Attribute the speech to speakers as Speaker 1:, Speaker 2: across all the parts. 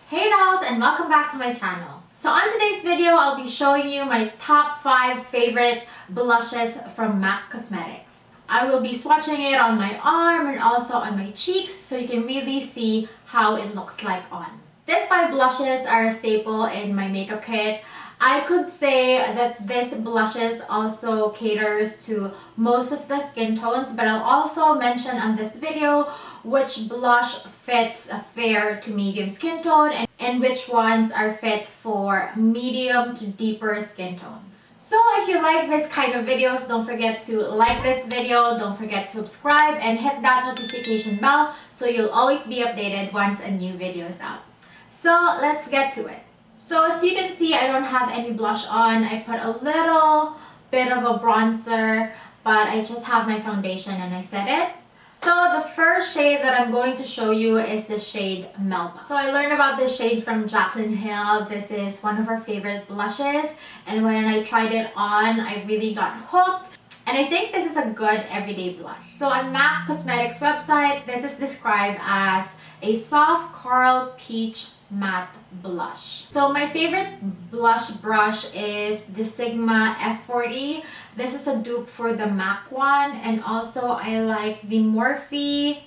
Speaker 1: Hey dolls, and welcome back to my channel. So on today's video, I'll be showing you my top 5 favorite blushes from MAC Cosmetics. I will be swatching it on my arm and also on my cheeks so you can really see how it looks like on. These 5 blushes are a staple in my makeup kit. I could say that this blushes also caters to most of the skin tones, but I'll also mention on this video which blush fits a fair to medium skin tone and which ones are fit for medium to deeper skin tones. So if you like this kind of videos, don't forget to like this video, don't forget to subscribe and hit that notification bell so you'll always be updated once a new video is out. So let's get to it. So as you can see, I don't have any blush on. I put a little bit of a bronzer, but I just have my foundation and I set it. So the first shade that I'm going to show you is the shade Melba. So I learned about this shade from Jaclyn Hill. This is one of her favorite blushes, and when I tried it on, I really got hooked. And I think this is a good everyday blush. So on MAC Cosmetics website, this is described as a soft coral peach matte blush. So my favorite blush brush is the Sigma F40. This is a dupe for the MAC one, and also I like the Morphe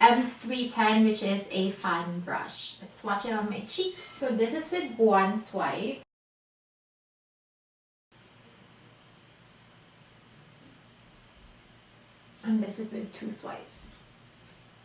Speaker 1: M310, which is a fan brush. Let's swatch it on my cheeks. So this is with one swipe. And this is with 2 swipes.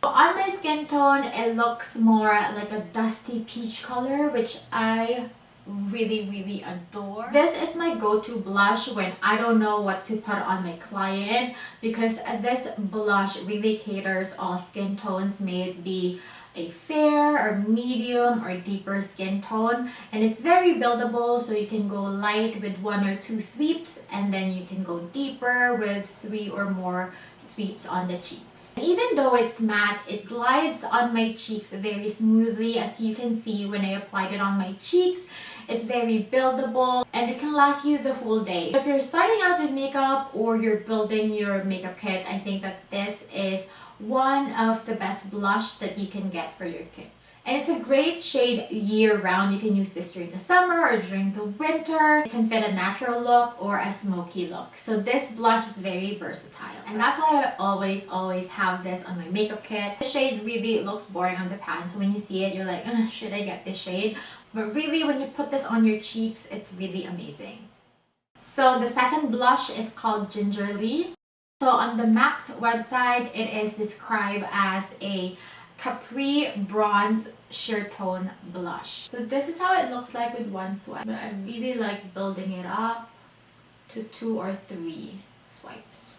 Speaker 1: On my skin tone, it looks more like a dusty peach color, which I really adore. This is my go-to blush when I don't know what to put on my client, because this blush really caters all skin tones, may it be a fair or medium or deeper skin tone, and it's very buildable, so you can go light with 1 or 2 sweeps and then you can go deeper with 3 or more sweeps on the cheeks. Even though it's matte, it glides on my cheeks very smoothly. As you can see, when I applied it on my cheeks, it's very buildable and it can last you the whole day. If you're starting out with makeup or you're building your makeup kit, I think that this is one of the best blush that you can get for your kit. And it's a great shade year-round. You can use this during the summer or during the winter. It can fit a natural look or a smoky look. So this blush is very versatile. And that's why I always have this on my makeup kit. The shade really looks boring on the pan. So when you see it, you're like, should I get this shade? But really, when you put this on your cheeks, it's really amazing. So the second blush is called Gingerly. So on the MAC's website, it is described as a Capri Bronze Sheer Tone Blush. So this is how it looks like with 1 swipe. I really like building it up to 2 or 3 swipes.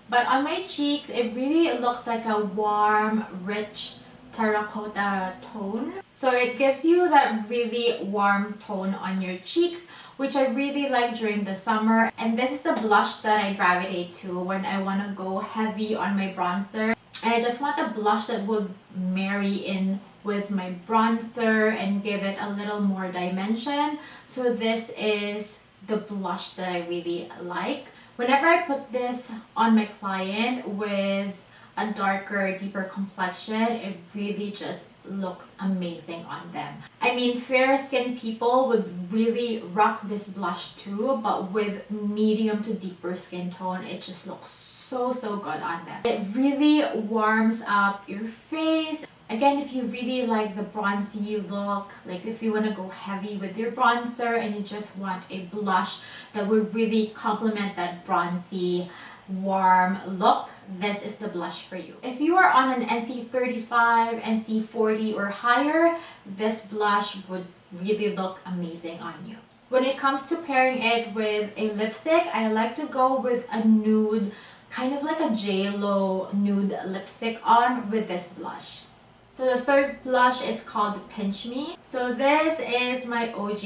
Speaker 1: But on my cheeks, it really looks like a warm, rich terracotta tone. So it gives you that really warm tone on your cheeks, which I really like during the summer. And this is the blush that I gravitate to when I want to go heavy on my bronzer. And I just want a blush that will marry in with my bronzer and give it a little more dimension. So this is the blush that I really like. Whenever I put this on my client with a darker, deeper complexion, it really just looks amazing on them. I mean, fair skinned people would really rock this blush too, but with medium to deeper skin tone, it just looks so good on them. It really warms up your face. Again, if you really like the bronzy look, like if you want to go heavy with your bronzer and you just want a blush that would really complement that bronzy warm look, this is the blush for you. If you are on an NC35, NC40 or higher, this blush would really look amazing on you. When it comes to pairing it with a lipstick, I like to go with a nude, kind of like a JLo nude lipstick on with this blush. So the third blush is called Pinch Me. So this is my OG.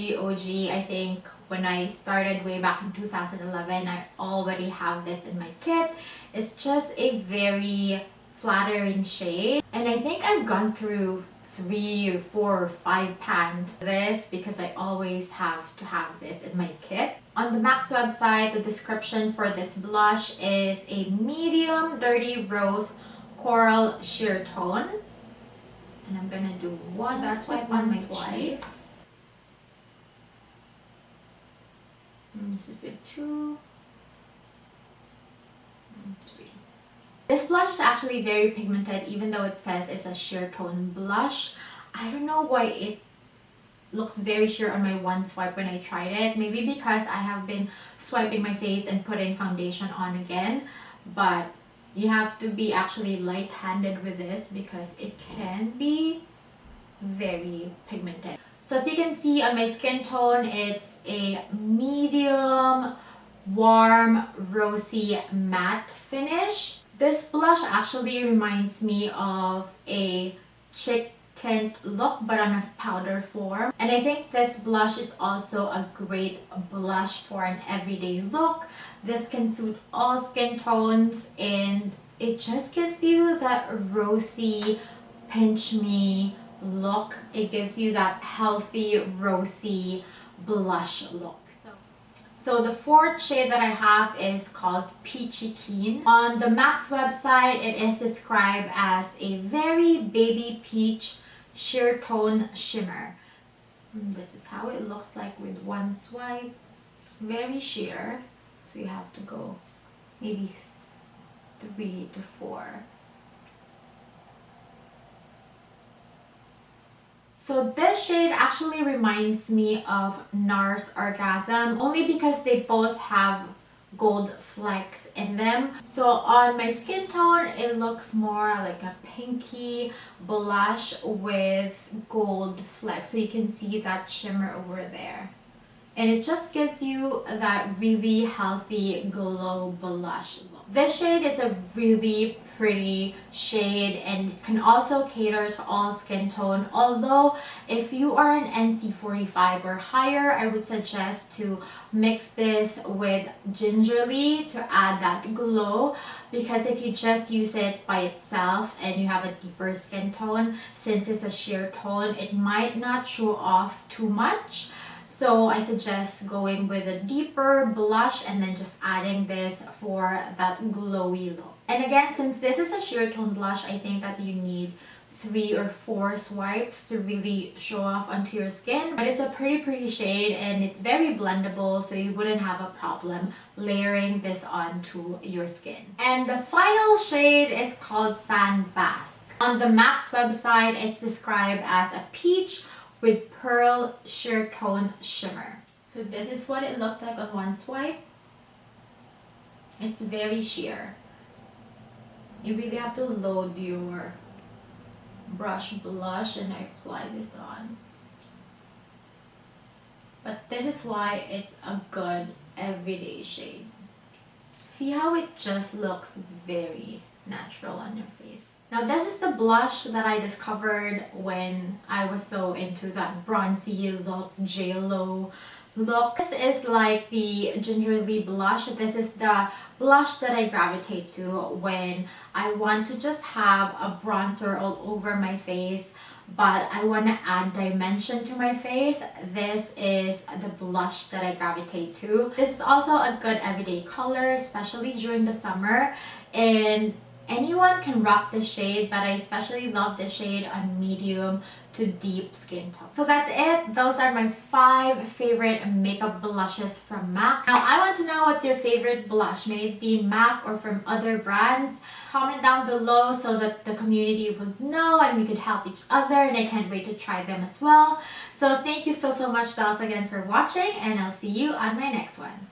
Speaker 1: I think when I started way back in 2011, I already have this in my kit. It's just a very flattering shade. And I think I've gone through 3 or 4 or 5 pans. This because I always have to have this in my kit. On the MAC's website, the description for this blush is a medium dirty rose coral sheer tone. And I'm gonna do one swipe on my cheeks. And this is with 2 and 3. This blush is actually very pigmented, even though it says it's a sheer tone blush. I don't know why it looks very sheer on my one swipe when I tried it. Maybe because I have been swiping my face and putting foundation on again. But you have to be actually light-handed with this because it can be very pigmented. So as you can see on my skin tone, it's a medium, warm, rosy matte finish. This blush actually reminds me of a cheek tint look but on a powder form. And I think this blush is also a great blush for an everyday look. This can suit all skin tones and it just gives you that rosy, pinch me look. It gives you that healthy, rosy blush look. So the fourth shade that I have is called Peachy Keen. On the MAC's website, it is described as a very baby peach sheer tone shimmer. This is how it looks like with one swipe. Very sheer, so you have to go maybe 3 to 4. So this shade actually reminds me of NARS Orgasm only because they both have gold flecks in them. So on my skin tone, it looks more like a pinky blush with gold flecks. So you can see that shimmer over there. And it just gives you that really healthy glow blush look. This shade is a really pretty shade and can also cater to all skin tone. Although if you are an NC45 or higher, I would suggest to mix this with gingerly to add that glow, because if you just use it by itself and you have a deeper skin tone, since it's a sheer tone, it might not show off too much. So I suggest going with a deeper blush and then just adding this for that glowy look. And again, since this is a sheer tone blush, I think that you need 3 or 4 swipes to really show off onto your skin. But it's a pretty shade and it's very blendable, so you wouldn't have a problem layering this onto your skin. And the final shade is called SUNBASQUE. On the MAC's website, it's described as a peach with pearl sheer tone shimmer. So this is what it looks like on one swipe. It's very sheer. You really have to load your brush blush and I apply this on. But this is why it's a good everyday shade. See how it just looks very natural on your face. Now this is the blush that I discovered when I was so into that bronzy look, JLo look. This is like the gingerly blush. This is the blush that I gravitate to when I want to just have a bronzer all over my face, but I want to add dimension to my face. This is the blush that I gravitate to. This is also a good everyday color, especially during the summer, and anyone can rock this shade, but I especially love this shade on medium to deep skin tone. So that's it. Those are my 5 favorite makeup blushes from MAC. Now I want to know what's your favorite blush. May it be MAC or from other brands. Comment down below so that the community would know and we could help each other, and I can't wait to try them as well. So thank you so much dolls again for watching, and I'll see you on my next one.